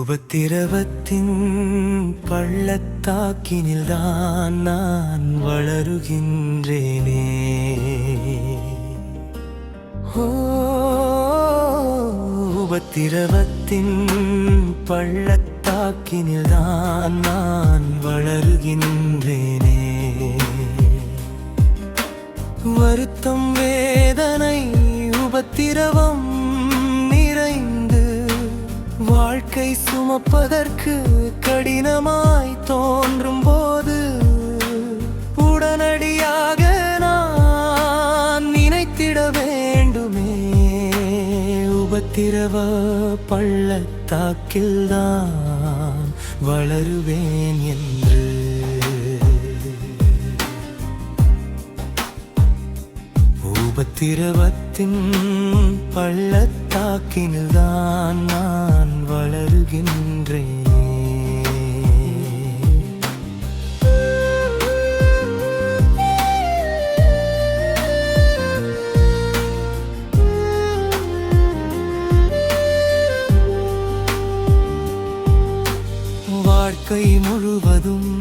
உபத்திரவத்தின் பள்ளத்தாக்கினில்தான் நான் வளருகின்றேனே. உபத்திரவத்தின் பள்ளத்தாக்கினில்தான் நான் வளருகின்றேனே. வருத்தம், வேதனை, உபத்திரவம் நிறைந்து வாழ்க்கை சுமப்பதற்கு கடினமாய் தோன்றும் போது உடனடியாக நான் நினைத்திட வேண்டுமே, உபத்திரவ பள்ளத்தாக்கில்தான் வளருவேன் என்று. உபத்திரவத்தின் பள்ளத்தாக்கினில்தான் நான் வளருகின்றேன். வாழ்க்கை முழுவதும்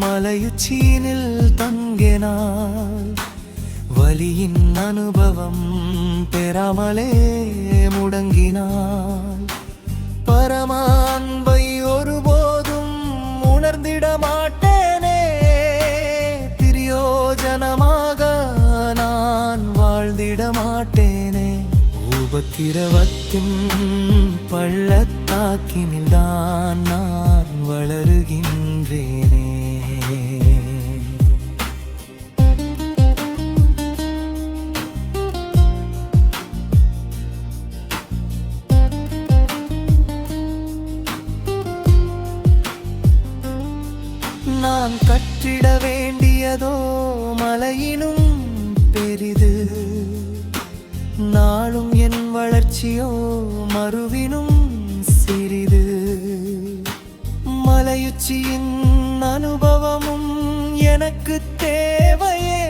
மலையுச்சியினில் தங்கினாள், வலியின் அனுபவம் பெறாமலே முடங்கினாள். பரம அன்பை ஒருபோதும் உணர்ந்திட மாட்டேனே, பிரயோஜனமாக நான் வாழ்ந்திட மாட்டேனே. உபத்திரவத்தின் பள்ளத்தாக்கினில்தான் நான் வளருகின்றேனே. நான் கற்றிட வேண்டியதோ மலையினும் பெரிது, நாளும் என் வளர்ச்சியோ மறுவினும் சிறிது. மலையுச்சியின் அனுபவமும் எனக்கு தேவையே,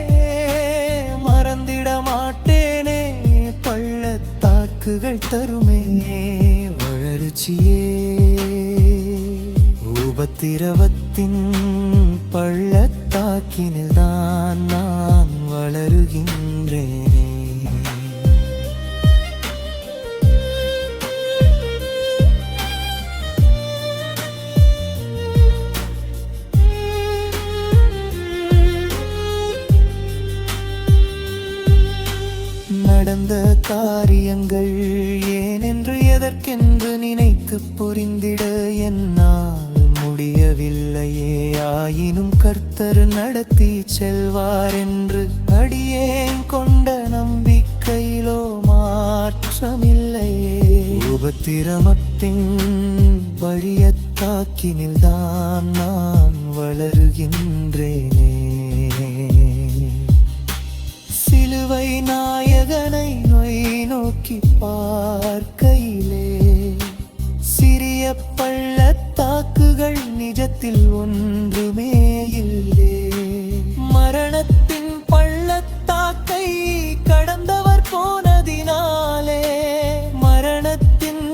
மறந்திட மாட்டேனே, பள்ளத்தாக்குகள் தருமே வளர்ச்சியே. உபத்திரவத்தின் பள்ளத்தாக்கினில்தான் நான் வளருகின்றேனே. நடந்த காரியங்கள் ஏனென்று எதற்கென்று நினைத்து புரிந்திட என்னால் முடியவில்லையே. ஆயினும் கர்த்தர் நடத்தி செல்வார் என்று அடியேன் கொண்ட நம்பிக்கையிலோ மாற்றமில்லையே. உபத்திரவத்தின் பள்ளத்தாக்கினில்தான் நான் வளருகின்றேனே. சிலுவை நாயகனை நோக்கி பார்க்கையிலே சிறிய பள்ளத்தாக்குகள் நிஜத்தில் ஒன்றுமே இல்லை. மரணத்தின் பள்ளத்தாக்கை கடந்தவர் போனதினாலே மரணத்தின்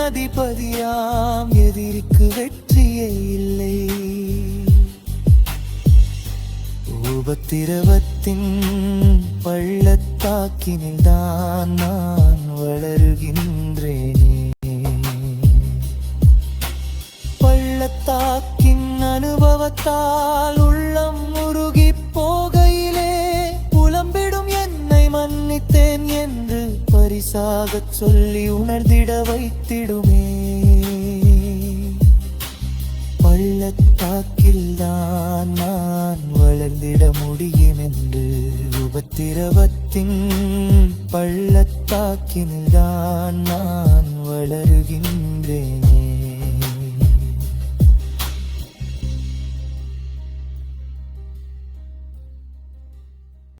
அதிபதியாம் எதிரிக்கு வெற்றியே இல்லை. உபத்திரவத்தின் பள்ளத்தாக்கினில்தான் நான் வளருகின்றேனே. பள்ளத்தாக்கின் அனுபவத்தால் உள்ளம் உருகி போகையிலே புலம்பிடும் என்னை மன்னித்தேன் என்று பரிசாகச் சொல்லி உணர்ந்திட வைத்திடுமே. பள்ளத்தாக்கில்தான் நான் வளர்ந்திட முடியும் என்று. உபத்திரவத்தின் பள்ளத்தாக்கில்தான் நான் வளருகின்றேன்.